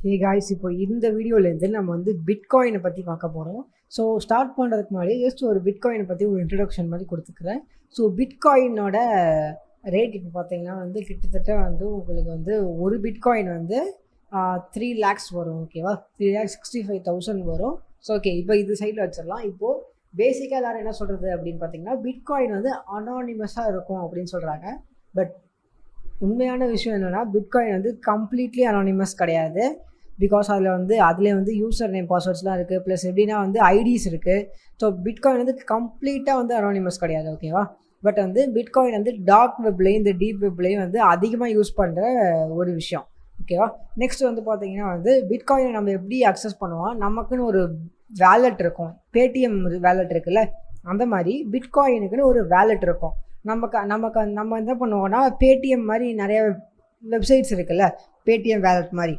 Hey guys, இப்போ இந்த வீடியோலேருந்து நம்ம வந்து பிட்காயினை பற்றி பார்க்க போகிறோம். ஸோ ஸ்டார்ட் பண்ணுறதுக்கு முன்னாடி ஜஸ்ட் ஒரு பிட்காயினை பற்றி ஒரு இன்ட்ரடக்ஷன் மாதிரி கொடுத்துக்கிறேன். ஸோ பிட்காயினோட ரேட் இப்போ பார்த்தீங்கன்னா வந்து கிட்டத்தட்ட வந்து உங்களுக்கு வந்து ஒரு பிட்காயின் வந்து 3 lakhs வரும். ஓகேவா, 3,65,000 வரும். ஸோ ஓகே, இப்போ இது சைடில் வச்சிடலாம். இப்போது பேசிக்காக எல்லோரும் என்ன சொல்கிறது அப்படின்னு பார்த்தீங்கன்னா, பிட்காயின் வந்து அனானிமஸாக இருக்கும் அப்படின்னு சொல்கிறாங்க. பட் உண்மையான விஷயம் என்னென்னா, பிட்காயின் வந்து கம்ப்ளீட்லி அனானிமஸ் கிடையாது. பிகாஸ் அதில் வந்து யூசர் நேம் பாஸ்வேர்ட்ஸ்லாம் இருக்குது. ப்ளஸ் எப்படின்னா வந்து ஐடிஸ் இருக்குது. ஸோ பிட்காயின் வந்து கம்ப்ளீட்டாக வந்து அனானிமஸ் கிடையாது. ஓகேவா, பட் வந்து பிட்காயின் வந்து டார்க் வெப்லேயும் இந்த டீப் வெப்லேயும் வந்து அதிகமாக யூஸ் பண்ணுற ஒரு விஷயம். ஓகேவா, நெக்ஸ்ட் வந்து பார்த்தீங்கன்னா வந்து பிட்காயினை நம்ம எப்படி அக்சஸ் பண்ணுவோம், நமக்குன்னு ஒரு வேலெட் இருக்கும். பேடிஎம் வேலெட் இருக்குல்ல, அந்த மாதிரி பிட்காயினுக்குன்னு ஒரு வேலெட் இருக்கும். நம்ம என்ன பண்ணுவோம்னா, பேடிஎம் மாதிரி நிறைய வெப்சைட்ஸ் இருக்குல்ல, பேடிஎம் வேலெட் மாதிரி.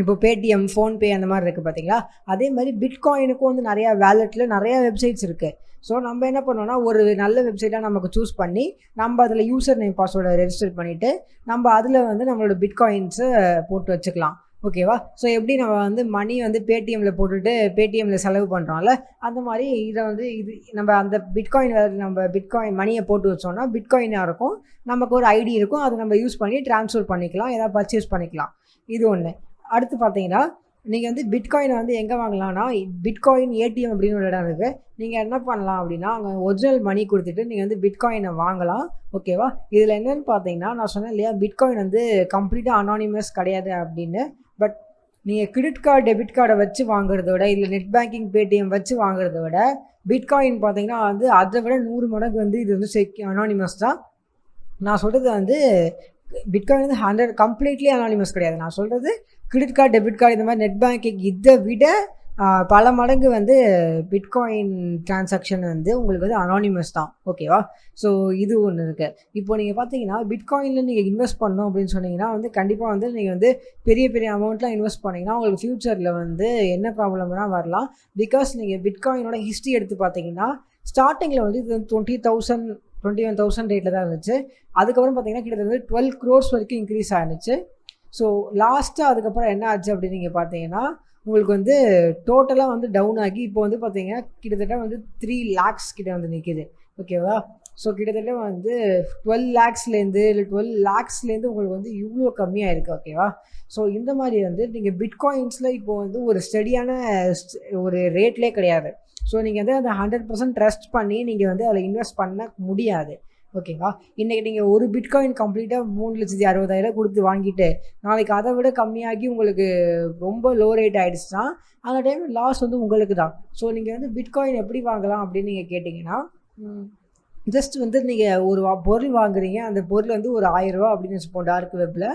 இப்போ பேடிஎம், ஃபோன்பே அந்த மாதிரி இருக்குது பார்த்தீங்களா, அதே மாதிரி பிட்காயினுக்கும் வந்து நிறையா வேலெட்டில் நிறையா வெப்சைட்ஸ் இருக்குது. ஸோ நம்ம என்ன பண்ணுவோம்னா, ஒரு நல்ல வெப்சைட்டாக நமக்கு சூஸ் பண்ணி நம்ம அதில் யூசர் நேம் பாஸ்வேர்டை ரெஜிஸ்டர் பண்ணிவிட்டு நம்ம அதில் வந்து நம்மளோட பிட்காயின்ஸை போட்டு வச்சுக்கலாம். ஓகேவா, ஸோ எப்படி நம்ம வந்து மணி வந்து பேடிஎம்மில் போட்டுட்டு பேடிஎம்மில் செலவு பண்ணுறோம்ல, அந்த மாதிரி இதை வந்து நம்ம அந்த பிட்காயின் மணியை போட்டு வச்சோம்னா பிட்காயினாக இருக்கும். நமக்கு ஒரு ஐடி இருக்கும், அதை நம்ம யூஸ் பண்ணி ட்ரான்ஸ்ஃபர் பண்ணிக்கலாம், ஏதாவது பர்ச்சேஸ் பண்ணிக்கலாம். இது ஒன்று. அடுத்து பார்த்தீங்கன்னா, நீங்கள் வந்து பிட்காயினை வந்து எங்கே வாங்கலாம்னா, பிட்காயின் ஏடிஎம் அப்படின்னு ஒரு இடம் இருக்குது. நீங்கள் என்ன பண்ணலாம் அப்படின்னா, அங்கே ஒரிஜினல் மணி கொடுத்துட்டு நீங்கள் வந்து பிட்காயினை வாங்கலாம். ஓகேவா, இதில் என்னென்னு பார்த்தீங்கன்னா, நான் சொன்னேன் இல்லையா, பிட்காயின் வந்து கம்ப்ளீட்டாக அனானிமஸ் கிடையாது அப்படின்னு. பட் நீங்கள் கிரெடிட் கார்டு, டெபிட் கார்டை வச்சு வாங்குறத விட, இல்லை நெட் பேங்கிங், பேடிஎம் வச்சு வாங்குறத விட, பிட்காயின் பார்த்தீங்கன்னா வந்து அதை விட 100 மடங்கு வந்து இது வந்து அனானிமஸ் தான். நான் சொல்கிறது வந்து பிட்காயின் வந்து கம்ப்ளீட்லி அனானிமஸ் கிடையாது. நான் சொல்கிறது கிரெடிட் கார்டு, டெபிட் கார்டு, இந்த மாதிரி நெட் பேங்கிங் இதை விட பல மடங்கு வந்து பிட்காயின் டிரான்சாக்ஷன் வந்து உங்களுக்கு வந்து அனானிமஸ் தான். ஓகேவா, ஸோ இது ஒன்று இருக்குது. இப்போ நீங்கள் பார்த்தீங்கன்னா, பிட்காயினில் நீங்கள் இன்வெஸ்ட் பண்ணணும் அப்படின்னு சொன்னீங்கன்னா வந்து கண்டிப்பாக வந்து நீங்கள் வந்து பெரிய பெரிய அமௌண்ட்லாம் இன்வெஸ்ட் பண்ணிங்கன்னா உங்களுக்கு ஃப்யூச்சரில் வந்து என்ன ப்ராப்ளம்னா வரலாம். பிகாஸ் நீங்கள் பிட்காயினோட ஹிஸ்ட்ரி எடுத்து பார்த்தீங்கன்னா, ஸ்டார்டிங்கில் வந்து இது 20,000 21,000 ரேட்டில் தான் இருந்துச்சு. அதுக்கப்புறம் பார்த்தீங்கன்னா கிட்டத்தட்ட 12 crores வரைக்கும் இன்க்ரீஸ் ஆகிடுச்சு. ஸோ லாஸ்ட்டாக அதுக்கப்புறம் என்ன ஆச்சு அப்படின்னு நீங்கள் பார்த்தீங்கன்னா, உங்களுக்கு வந்து டோட்டலாக வந்து டவுன் ஆகி இப்போ வந்து பார்த்தீங்கன்னா கிட்டத்தட்ட வந்து 3 lakhs கிட்ட வந்து நிற்கிது. ஓகேவா, ஸோ கிட்டத்தட்ட வந்து 12 lakhsலேருந்து இல்லை 12 lakhsலேருந்து உங்களுக்கு வந்து இவ்வளோ கம்மியாக இருக்குது. ஓகேவா, ஸோ இந்த மாதிரி வந்து நீங்கள் பிட்காயின்ஸில் இப்போ வந்து ஒரு ஸ்டடியான ஒரு ரேட்லேயே கிடையாது. ஸோ நீங்கள் வந்து அதை 100% ட்ரஸ்ட் பண்ணி நீங்கள் வந்து அதில் இன்வெஸ்ட் பண்ண முடியாது. ஓகேவா, இன்றைக்கி நீங்கள் ஒரு பிட்காயின் கம்ப்ளீட்டாக 3,60,000 கொடுத்து வாங்கிட்டு நாளைக்கு அதை விட கம்மியாகி உங்களுக்கு ரொம்ப லோ ரேட் ஆகிடுச்சுன்னா அந்த டைம் லாஸ் வந்து உங்களுக்கு தான். ஸோ நீங்கள் வந்து பிட்காயின் எப்படி வாங்கலாம் அப்படின்னு நீங்கள் கேட்டிங்கன்னா, ஜஸ்ட் வந்து நீங்கள் ஒரு பொருள் வாங்குறீங்க, அந்த பொருள் வந்து ஒரு 1000 ரூபா அப்படின்னு வச்சுப்போம் டார்க் வெப்பில்.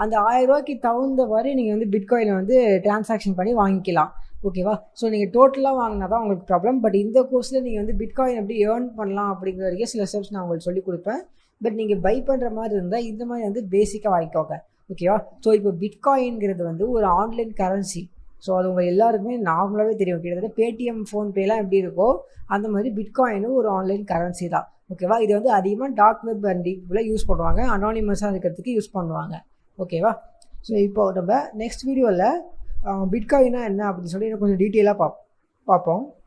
அந்த 1000 ரூபாய்க்கு தகுந்த மாதிரி நீங்கள் வந்து பிட்காயினை வந்து டிரான்சாக்ஷன் பண்ணி வாங்கிக்கலாம். ஓகேவா, ஸோ நீங்கள் டோட்டலாக வாங்கினா தான் உங்களுக்கு ப்ராப்ளம். பட் இந்த கோர்ஸில் நீங்கள் வந்து பிட்காயின் எப்படி ஏர்ன் பண்ணலாம் அப்படிங்கிற வரைக்கும் சில ஸ்டெப்ஸ் நான் உங்களுக்கு சொல்லிக் கொடுப்பேன். பட் நீங்கள் பை பண்ணுற மாதிரி இருந்தால் இந்த மாதிரி வந்து பேசிக்காக வாங்கிக்கோங்க. ஓகேவா, ஸோ இப்போ பிட்காயின்ங்கிறது வந்து ஒரு ஆன்லைன் கரன்சி. ஸோ அது உங்கள் எல்லாருக்குமே நார்மலாகவே தெரியும். கிட்டத்தட்ட பேடிஎம், ஃபோன்பேலாம் எப்படி இருக்கோ அந்த மாதிரி பிட்காயினும் ஒரு ஆன்லைன் கரன்சி தான். ஓகேவா, இது வந்து அதிகமாக டார்க் வெப் அண்ட் டீப்பில் யூஸ் பண்ணுவாங்க, அனானிமஸாக இருக்கிறதுக்கு யூஸ் பண்ணுவாங்க. ஓகேவா, ஸோ இப்போ நம்ம நெக்ஸ்ட் வீடியோவில் பிட்காயினா என்ன அப்படின்னு சொல்லி கொஞ்சம் டீட்டெயிலாக பார்ப்போம்.